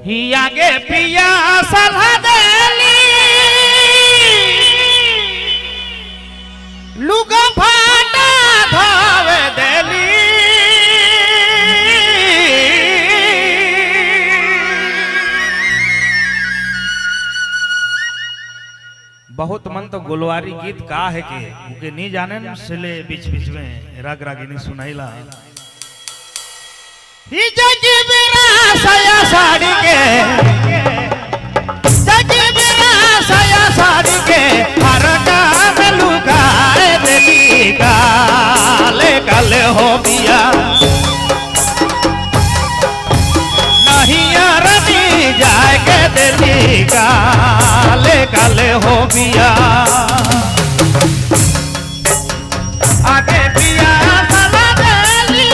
ही आगे पिया सलाह देली लुगा फाटा धावे देली बहुत मन तो गुलवारी गीत का है कि उके नहीं जाने न सिले बीच बीच में राग रागिनी सुनाईला ही जगी बिना साया साड़ी के जगी बिना साया साड़ी के हर काम लुगाए देली काले काले हो बिया नहीं रनी जाए के देली काले काले हो बिया आगे पिया सला देली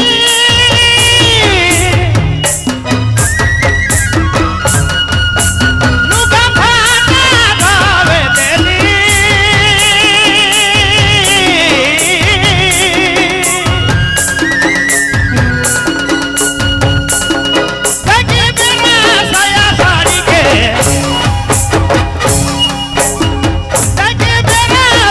लुगा फाटा धावे देली जगी बिना साया साड़ी के जगी बिना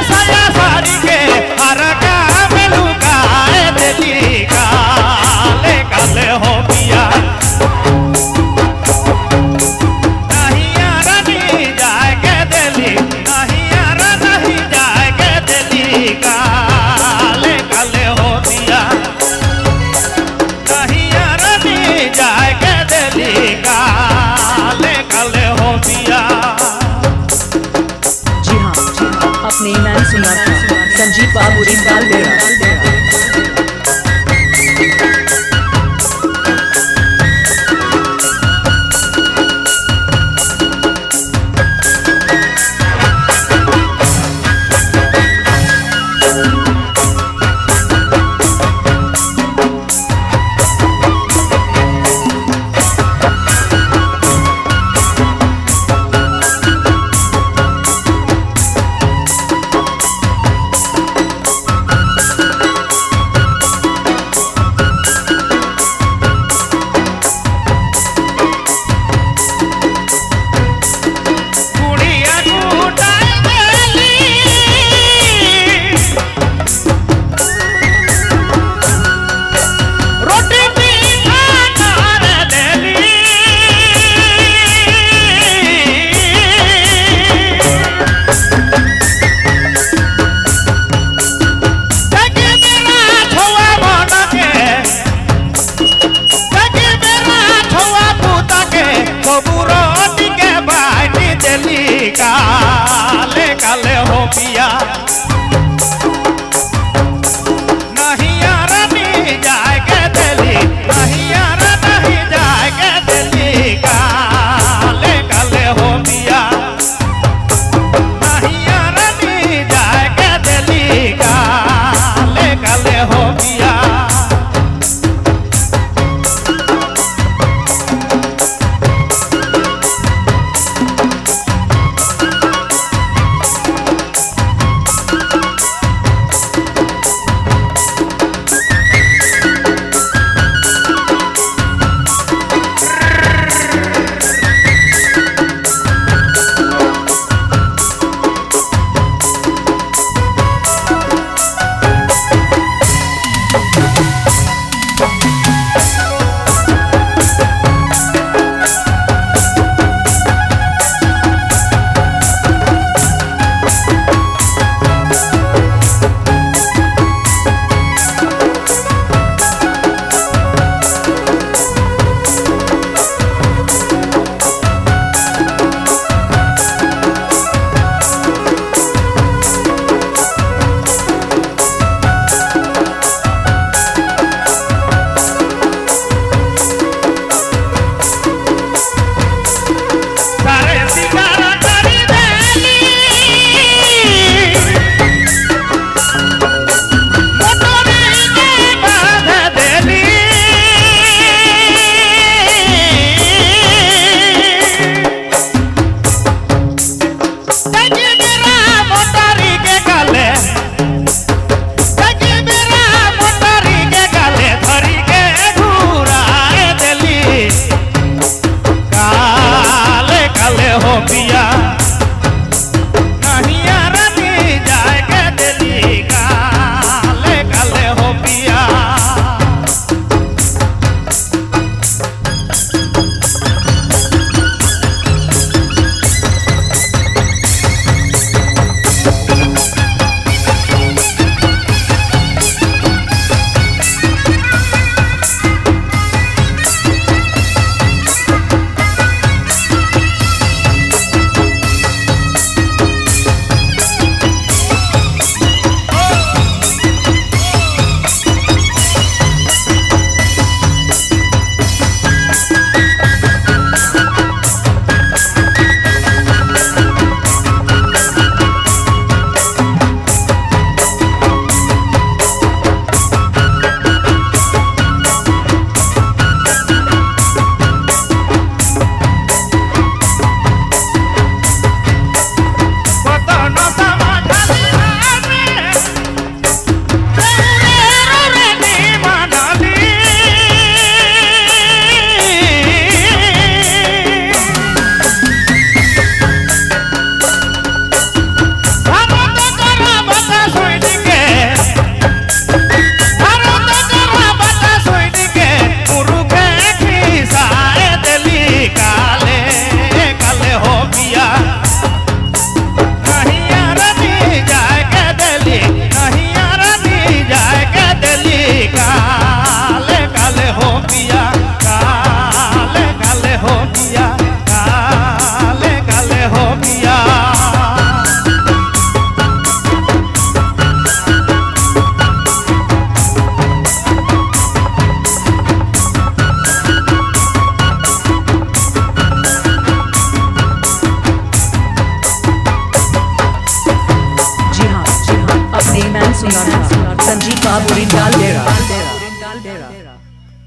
सुना था संजीव बाबू रिंडाल